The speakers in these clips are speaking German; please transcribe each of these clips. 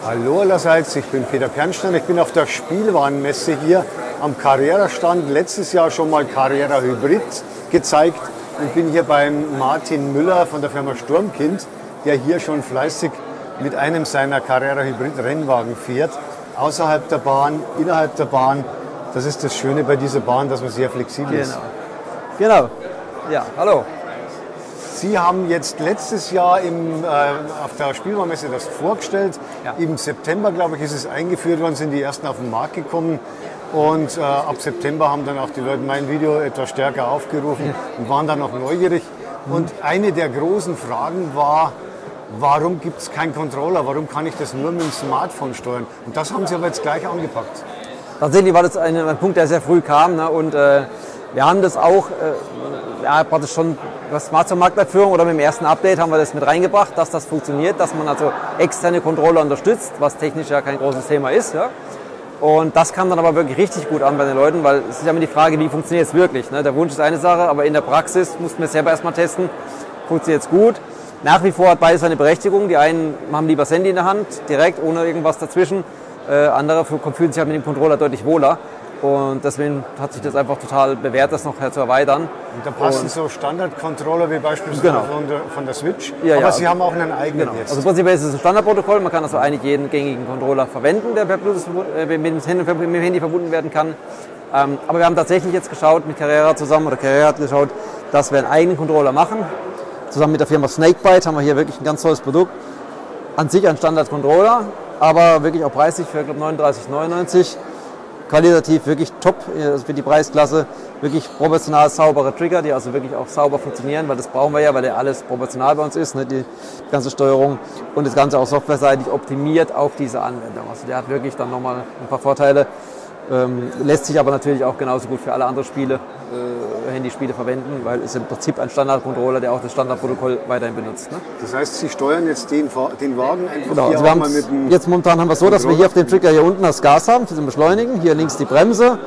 Hallo allerseits, ich bin Peter Pernstein, ich bin auf der Spielwarenmesse hier am Carrera-Stand. Letztes Jahr schon mal Carrera Hybrid gezeigt und bin hier beim Martin Müller von der Firma Sturmkind, der hier schon fleißig mit einem seiner Carrera Hybrid Rennwagen fährt. Außerhalb der Bahn, innerhalb der Bahn. Das ist das Schöne bei dieser Bahn, dass man sehr flexibel ist. Genau. Ja, hallo. Sie haben jetzt letztes Jahr auf der Spielwarenmesse das vorgestellt. Ja. Im September, glaube ich, ist es eingeführt worden, sind die ersten auf den Markt gekommen. Und ab September haben dann auch die Leute mein Video etwas stärker aufgerufen und waren dann auch neugierig. Und eine der großen Fragen war, warum gibt es keinen Controller? Warum kann ich das nur mit dem Smartphone steuern? Und das haben Sie aber jetzt gleich angepackt. Tatsächlich war das ein Punkt, der sehr früh kam. Ne? Und wir haben das auch praktisch schon, das war zur Markteinführung oder mit dem ersten Update haben wir das mit reingebracht, dass das funktioniert, dass man also externe Controller unterstützt, was technisch ja kein großes Thema ist. Ja? Und das kam dann aber wirklich richtig gut an bei den Leuten, weil es ist ja immer die Frage, wie funktioniert es wirklich. Ne? Der Wunsch ist eine Sache, aber in der Praxis mussten wir es selber erstmal testen, funktioniert es gut. Nach wie vor hat beides seine Berechtigung. Die einen haben lieber das Handy in der Hand, direkt, ohne irgendwas dazwischen. Andere fühlen sich halt mit dem Controller deutlich wohler. Und deswegen hat sich das einfach total bewährt, das noch zu erweitern. Und da passen so Standard-Controller wie beispielsweise von der Switch, aber Sie haben auch einen eigenen jetzt. Also prinzipiell ist es ein Standardprotokoll, man kann also eigentlich jeden gängigen Controller verwenden, der per Bluetooth mit dem Handy verbunden werden kann. Aber wir haben tatsächlich jetzt geschaut mit Carrera zusammen, oder Carrera hat geschaut, dass wir einen eigenen Controller machen. Zusammen mit der Firma Snakebite haben wir hier wirklich ein ganz tolles Produkt. An sich ein Standard-Controller, aber wirklich auch preislich für 39,99 €. Qualitativ wirklich top für die Preisklasse, wirklich proportional saubere Trigger, die also wirklich auch sauber funktionieren, weil das brauchen wir ja, weil ja alles proportional bei uns ist, ne, die ganze Steuerung und das Ganze auch softwareseitig optimiert auf diese Anwendung. Also der hat wirklich dann nochmal ein paar Vorteile, lässt sich aber natürlich auch genauso gut für alle anderen Spiele, Handyspiele verwenden, weil es im Prinzip ein Standard-Controller, der auch das Standardprotokoll weiterhin benutzt. Ne? Das heißt, Sie steuern jetzt den Wagen einfach genau, hier also mal mit dem jetzt momentan haben wir es so, dass wir hier auf dem Trigger hier unten das Gas haben für zum Beschleunigen, hier links die Bremse,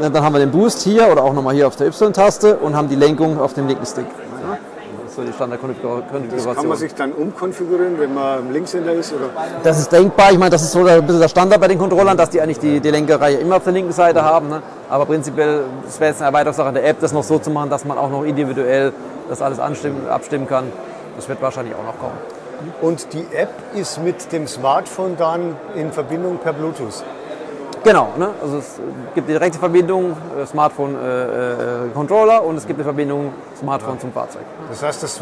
dann haben wir den Boost hier oder auch nochmal hier auf der Y-Taste und haben die Lenkung auf dem linken Stick. Ja? Das ist so die Standardkonfiguration. Das kann man sich dann umkonfigurieren, wenn man Linkshänder ist? Oder? Das ist denkbar. Ich meine, das ist so ein bisschen der Standard bei den Controllern, dass die eigentlich die Lenkerreihe immer auf der linken Seite haben. Ne? Aber prinzipiell, es wäre jetzt eine Erweiterungssache der App, das noch so zu machen, dass man auch noch individuell das alles abstimmen kann. Das wird wahrscheinlich auch noch kommen. Und die App ist mit dem Smartphone dann in Verbindung per Bluetooth? Genau, ne? Also es gibt die direkte Verbindung Smartphone-Controller und es gibt die Verbindung Smartphone zum Fahrzeug. Das heißt, das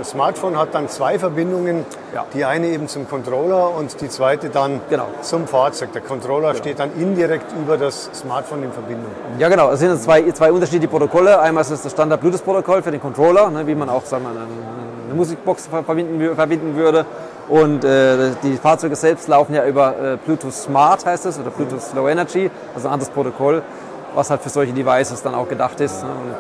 Smartphone hat dann zwei Verbindungen, die eine eben zum Controller und die zweite dann zum Fahrzeug. Der Controller steht dann indirekt über das Smartphone in Verbindung. Ja genau, es sind zwei unterschiedliche Protokolle. Einmal ist es das Standard-Bluetooth-Protokoll für den Controller, ne, wie man auch sagen wir, eine Musikbox verbinden würde. Und die Fahrzeuge selbst laufen ja über Bluetooth Smart, heißt es, oder Bluetooth Low Energy, also ein anderes Protokoll, was halt für solche Devices dann auch gedacht ist. Ne? Und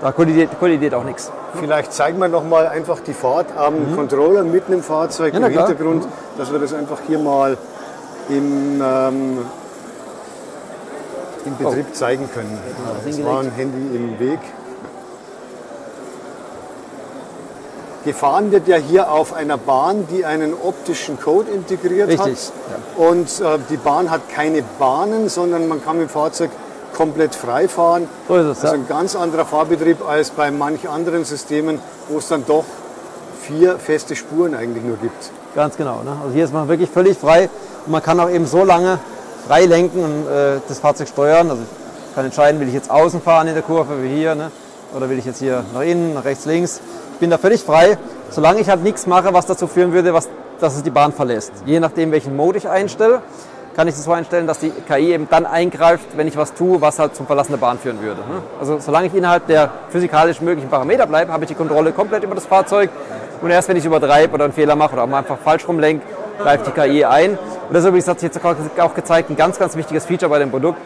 da kollidiert auch nichts. Vielleicht zeigen wir noch mal einfach die Fahrt am Controller mitten im Fahrzeug im Hintergrund, dass wir das einfach hier mal im Betrieb zeigen können. Es war ein Handy im Weg. Gefahren wird ja hier auf einer Bahn, die einen optischen Code integriert hat. Ja. Und die Bahn hat keine Bahnen, sondern man kann mit dem Fahrzeug komplett frei fahren. So ist es, also ein ganz anderer Fahrbetrieb als bei manch anderen Systemen, wo es dann doch 4 feste Spuren eigentlich nur gibt. Ganz genau. Ne? Also hier ist man wirklich völlig frei und man kann auch eben so lange frei lenken und das Fahrzeug steuern. Also ich kann entscheiden, will ich jetzt außen fahren in der Kurve wie hier, ne? Oder will ich jetzt hier nach innen, nach rechts, links. Ich bin da völlig frei, solange ich halt nichts mache, was dazu führen würde, dass es die Bahn verlässt. Je nachdem, welchen Mode ich einstelle, kann ich es so einstellen, dass die KI eben dann eingreift, wenn ich was tue, was halt zum Verlassen der Bahn führen würde. Also solange ich innerhalb der physikalisch möglichen Parameter bleibe, habe ich die Kontrolle komplett über das Fahrzeug. Und erst wenn ich übertreibe oder einen Fehler mache oder einfach falsch rumlenke, greift die KI ein. Und das ist übrigens, hat sich jetzt auch gezeigt, ein ganz, ganz wichtiges Feature bei dem Produkt.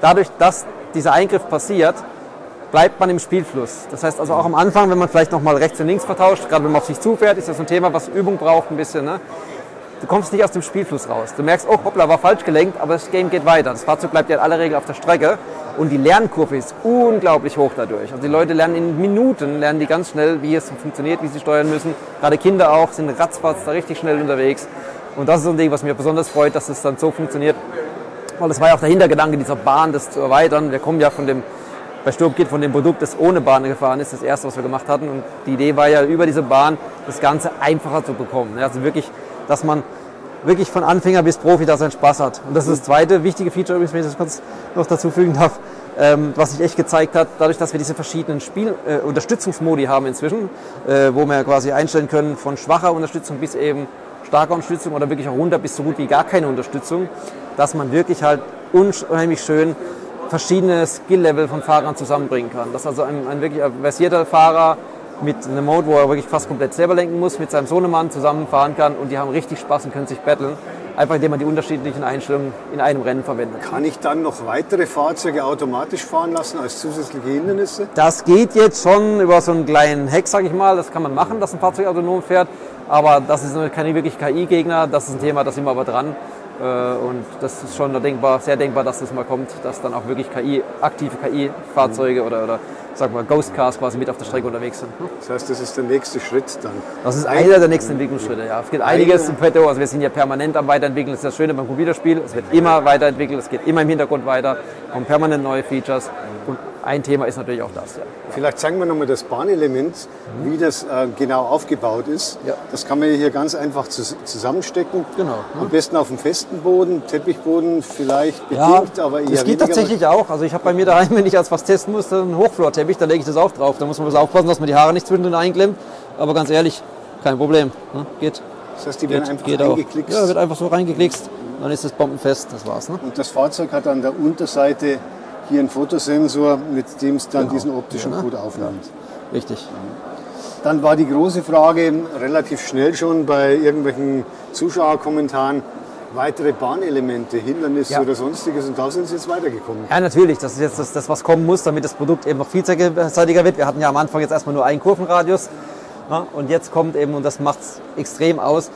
Dadurch, dass dieser Eingriff passiert, bleibt man im Spielfluss. Das heißt also auch am Anfang, wenn man vielleicht noch mal rechts und links vertauscht, gerade wenn man auf sich zufährt, ist das ein Thema, was Übung braucht ein bisschen. Ne? du kommst nicht aus dem Spielfluss raus. Du merkst, oh hoppla, war falsch gelenkt, aber das Game geht weiter. Das Fahrzeug bleibt ja in aller Regel auf der Strecke und die Lernkurve ist unglaublich hoch dadurch. Also die Leute lernen in Minuten, lernen die ganz schnell, wie es funktioniert, wie sie steuern müssen. Gerade Kinder auch, sind ratzfatz da richtig schnell unterwegs. Und das ist so ein Ding, was mir besonders freut, dass es dann so funktioniert. Weil das war ja auch der Hintergedanke dieser Bahn, das zu erweitern. Wir kommen ja bei Sturmkind von dem Produkt, das ohne Bahn gefahren ist, das erste, was wir gemacht hatten. Und die Idee war ja, über diese Bahn das Ganze einfacher zu bekommen. Also wirklich, dass man wirklich von Anfänger bis Profi da seinen Spaß hat. Und das ist das zweite wichtige Feature, wenn ich das kurz noch dazu fügen darf, was sich echt gezeigt hat, dadurch, dass wir diese verschiedenen Unterstützungsmodi haben inzwischen, wo wir quasi einstellen können von schwacher Unterstützung bis eben starker Unterstützung oder wirklich auch runter bis so gut wie gar keine Unterstützung, dass man wirklich halt unheimlich schön verschiedene Skill-Level von Fahrern zusammenbringen kann. Dass also ein wirklich versierter Fahrer mit einem Mode, wo er wirklich fast komplett selber lenken muss, mit seinem Sohnemann zusammenfahren kann und die haben richtig Spaß und können sich battlen. Einfach indem man die unterschiedlichen Einstellungen in einem Rennen verwendet. Kann ich dann noch weitere Fahrzeuge automatisch fahren lassen als zusätzliche Hindernisse? Das geht jetzt schon über so einen kleinen Hack, sage ich mal. Das kann man machen, dass ein Fahrzeug autonom fährt. Aber das ist keine wirklich KI-Gegner. Das ist ein Thema, da sind wir aber dran. Und das ist schon sehr denkbar, dass das mal kommt, dass dann auch wirklich aktive KI-Fahrzeuge oder sagen wir Ghost Cars quasi mit auf der Strecke unterwegs sind. Das heißt, das ist der nächste Schritt dann? Das ist einer der nächsten Entwicklungsschritte, ja. Es gibt einiges im Petto, also wir sind ja permanent am Weiterentwickeln. Das ist das Schöne beim Computerspiel, es wird immer weiterentwickelt, es geht immer im Hintergrund weiter, kommen permanent neue Features. Und ein Thema ist natürlich auch das, ja. Vielleicht zeigen wir nochmal das Bahnelement, wie das genau aufgebaut ist. Ja. Das kann man hier ganz einfach zusammenstecken. Genau. Am besten auf dem festen Boden, Teppichboden vielleicht bedingt, aber eher das geht weniger. Tatsächlich auch. Also ich habe bei mir daheim, wenn ich als was testen muss, einen Hochflorteppich, da lege ich das auch drauf. Da muss man aufpassen, dass man die Haare nicht zwischendrin einklemmt. Aber ganz ehrlich, kein Problem. Ne? Geht. Das heißt, die werden einfach reingeklickst? Ja, wird einfach so reingeklickst. Dann ist es bombenfest, das war's. Ne? Und das Fahrzeug hat an der Unterseite hier einen Fotosensor, mit dem es dann diesen optischen Code aufnimmt. Richtig. Dann war die große Frage relativ schnell schon bei irgendwelchen Zuschauerkommentaren, weitere Bahnelemente, Hindernisse oder sonstiges, und da sind Sie jetzt weitergekommen. Ja, natürlich. Das ist jetzt das, was kommen muss, damit das Produkt eben noch vielseitiger wird. Wir hatten ja am Anfang jetzt erstmal nur einen Kurvenradius. Ja, und jetzt kommt eben, und das macht es extrem aus,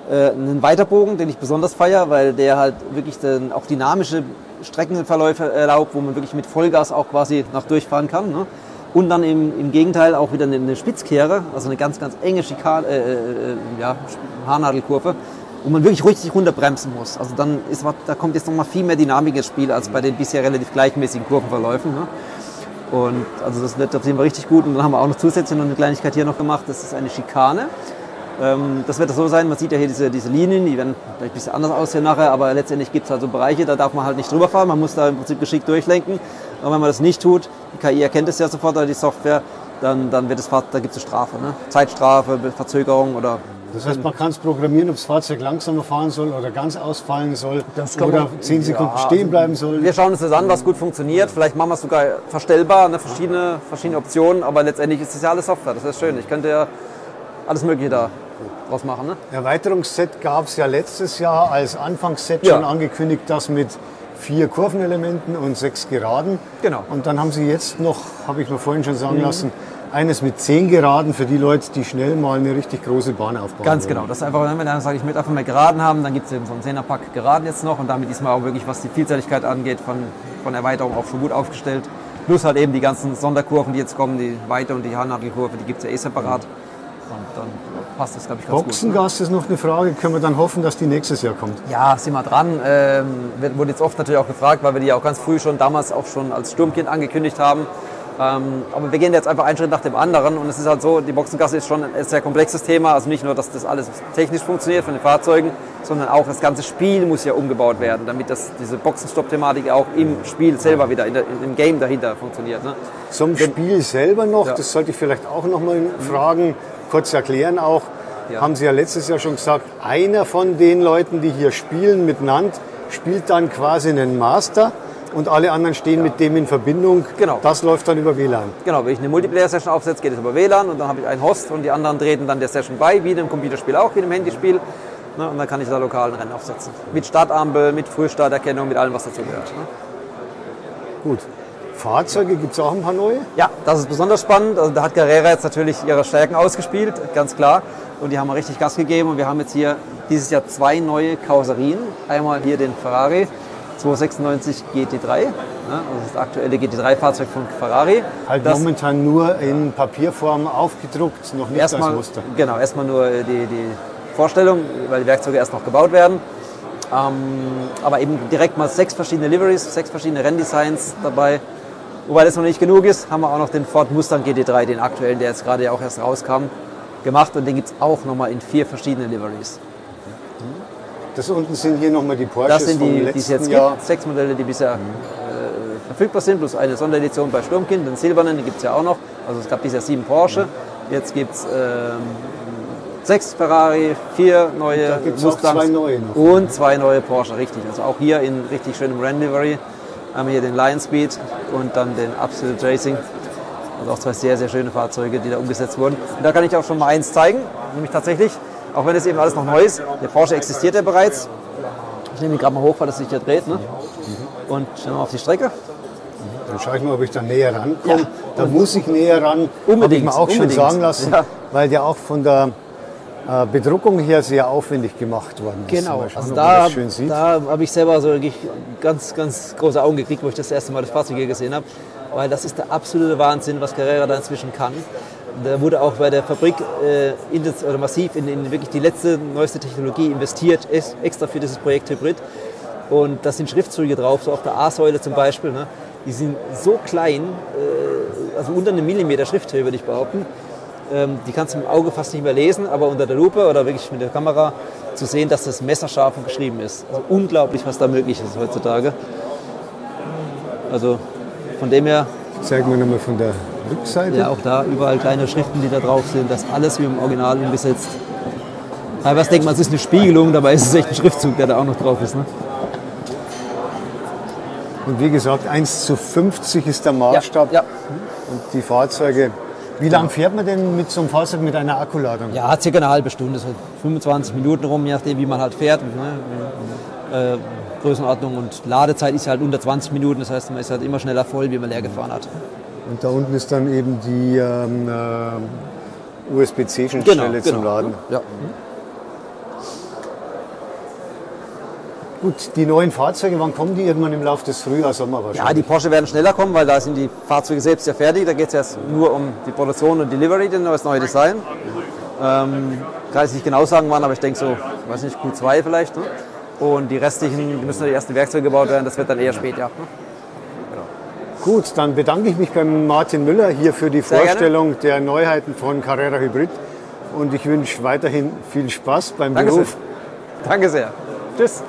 einen Weiterbogen, den ich besonders feiere, weil der halt wirklich auch dynamische Streckenverläufe erlaubt, wo man wirklich mit Vollgas auch quasi nach durchfahren kann. Ne? Und dann im Gegenteil auch wieder eine Spitzkehre, also eine ganz, ganz enge Haarnadelkurve, wo man wirklich richtig runterbremsen muss. Also da kommt jetzt nochmal viel mehr Dynamik ins Spiel als bei den bisher relativ gleichmäßigen Kurvenverläufen. Ne? Und also das wird auf jeden Fall richtig gut. Und dann haben wir auch noch zusätzlich noch eine Kleinigkeit hier noch gemacht, das ist eine Schikane. Das wird so sein, man sieht ja hier diese Linien, die werden vielleicht ein bisschen anders aussehen nachher, aber letztendlich gibt es halt so Bereiche, da darf man halt nicht drüber fahren, man muss da im Prinzip geschickt durchlenken. Aber wenn man das nicht tut, die KI erkennt es ja sofort, oder die Software, dann da gibt es eine Strafe, ne? Zeitstrafe, Verzögerung oder... Das heißt, man kann es programmieren, ob das Fahrzeug langsamer fahren soll oder ganz ausfallen soll oder 10 Sekunden stehen bleiben soll. Wir schauen uns das an, was gut funktioniert. Vielleicht machen wir es sogar verstellbar, ne? verschiedene Optionen, aber letztendlich ist es ja alles Software, das ist schön. Ich könnte ja alles Mögliche da draus machen. Ne? Erweiterungsset gab es ja letztes Jahr als Anfangsset schon angekündigt, das mit 4 Kurvenelementen und 6 Geraden. Genau. Und dann haben Sie jetzt noch, habe ich mir vorhin schon sagen lassen, eines mit 10 Geraden für die Leute, die schnell mal eine richtig große Bahn aufbauen Ganz wollen. genau. Das ist einfach, wenn ich sage, ich möchte einfach mehr Geraden haben, dann gibt es eben so einen 10er-Pack Geraden jetzt noch und damit ist man auch wirklich, was die Vielseitigkeit angeht, von Erweiterung auch schon gut aufgestellt. Plus halt eben die ganzen Sonderkurven, die jetzt kommen, die Weite- und die Haarnadelkurve, die gibt es ja separat. Und dann passt das, glaube ich, ganz Boxengasse gut. ist noch eine Frage. Können wir dann hoffen, dass die nächstes Jahr kommt? Ja, sind wir dran. Wurde jetzt oft natürlich auch gefragt, weil wir die auch ganz früh damals auch schon als Sturmkind angekündigt haben. Aber wir gehen jetzt einfach einen Schritt nach dem anderen und es ist halt so, die Boxengasse ist schon ein sehr komplexes Thema. Also nicht nur, dass das alles technisch funktioniert von den Fahrzeugen, sondern auch das ganze Spiel muss ja umgebaut werden, damit diese Boxenstopp-Thematik auch im Spiel selber wieder, im Game dahinter funktioniert. Ne? Zum Spiel selber noch, das sollte ich vielleicht auch noch mal fragen, kurz erklären auch, haben Sie ja letztes Jahr schon gesagt, einer von den Leuten, die hier spielen miteinander, spielt dann quasi einen Master und alle anderen stehen mit dem in Verbindung. Genau. Das läuft dann über WLAN. Genau, wenn ich eine Multiplayer-Session aufsetze, geht es über WLAN und dann habe ich einen Host und die anderen treten dann der Session bei, wie in einem Computerspiel auch, wie in einem Handyspiel. Ne, und dann kann ich da lokalen Rennen aufsetzen. Mit Startampel, mit Frühstarterkennung, mit allem, was dazugehört. Ne? Gut. Fahrzeuge gibt es auch ein paar neue? Ja, das ist besonders spannend. Also da hat Carrera jetzt natürlich ihre Stärken ausgespielt, ganz klar. Und die haben richtig Gas gegeben. Und wir haben jetzt hier dieses Jahr 2 neue Karosserien. Einmal hier den Ferrari 296 GT3, also das aktuelle GT3-Fahrzeug von Ferrari. Halt das momentan nur in Papierform aufgedruckt, noch nicht als Muster. Genau, erstmal nur die Vorstellung, weil die Werkzeuge erst noch gebaut werden. Aber eben direkt mal 6 verschiedene Liveries, 6 verschiedene Renndesigns dabei. Wobei das noch nicht genug ist, haben wir auch noch den Ford Mustang GT3, den aktuellen, der jetzt gerade ja auch erst rauskam, gemacht. Und den gibt es auch nochmal in 4 verschiedenen Liveries. Das unten sind hier nochmal die Porsches das sind vom die, letzten die es jetzt Jahr. gibt. 6 Modelle, die bisher verfügbar sind, plus eine Sonderedition bei Sturmkind, den silbernen, den gibt es ja auch noch. Also es gab bisher 7 Porsche, jetzt gibt es 6 Ferrari, 4 neue Mustangs 2 neue noch. Und 2 neue Porsche, richtig. Also auch hier in richtig schönem Rennlivery. Haben wir hier den Lion Speed und dann den Absolute Racing. Also auch 2 sehr, sehr schöne Fahrzeuge, die da umgesetzt wurden. Und da kann ich auch schon mal eins zeigen, nämlich tatsächlich, auch wenn es eben alles noch neu ist, der Porsche existiert ja bereits. Ich nehme ihn gerade mal hoch, weil das sich hier dreht. Ne? Und schauen wir auf die Strecke. Dann schaue ich mal, ob ich da näher rankomme. Ja. Da muss ich näher ran, habe ich mir auch schon sagen lassen, weil der auch von der Bedruckung her sehr aufwendig gemacht worden ist. Genau, Schauen, also da habe ich selber so wirklich ganz, ganz große Augen gekriegt, wo ich das erste Mal das Fahrzeug hier gesehen habe. Weil das ist der absolute Wahnsinn, was Carrera da inzwischen kann. Da wurde auch bei der Fabrik massiv in wirklich die letzte, neueste Technologie investiert, extra für dieses Projekt Hybrid. Und da sind Schriftzüge drauf, so auf der A-Säule zum Beispiel. Ne? Die sind so klein, also unter einem Millimeter Schrifthöhe würde ich behaupten. Die kannst du mit dem Auge fast nicht mehr lesen, aber unter der Lupe oder wirklich mit der Kamera zu sehen, dass das messerscharf und geschrieben ist. Also unglaublich, was da möglich ist heutzutage. Also von dem her... Zeigen wir nochmal von der Rückseite. Ja, auch da überall kleine Schriften, die da drauf sind. Das alles wie im Original umgesetzt. Teilweise denkt man, es ist eine Spiegelung, dabei ist es echt ein Schriftzug, der da auch noch drauf ist. Ne? Und wie gesagt, 1:50 ist der Maßstab. Ja. Und die Fahrzeuge... Wie lange fährt man denn mit so einem Fahrzeug mit einer Akkuladung? Ja, circa eine halbe Stunde, so 25 Minuten rum, je nachdem, wie man halt fährt. Ne? Größenordnung und Ladezeit ist halt unter 20 Minuten, das heißt, man ist halt immer schneller voll, wie man leer gefahren hat. Und da unten ist dann eben die USB-C-Schnittstelle zum Laden. Ja. Gut, die neuen Fahrzeuge, wann kommen die? Irgendwann im Laufe des Frühjahrs, Sommer wahrscheinlich? Ja, die Porsche werden schneller kommen, weil da sind die Fahrzeuge selbst ja fertig. Da geht es jetzt nur um die Produktion und Delivery, das neue Design. Kann ich nicht genau sagen, wann, aber ich denke so, weiß nicht, Q2 vielleicht. Ne? Und die restlichen, die müssen die ersten Werkzeuge gebaut werden, das wird dann eher später. Ne? Genau. Gut, dann bedanke ich mich beim Martin Müller hier für die Vorstellung der Neuheiten von Carrera Hybrid. Und ich wünsche weiterhin viel Spaß beim Beruf. Danke sehr. Tschüss.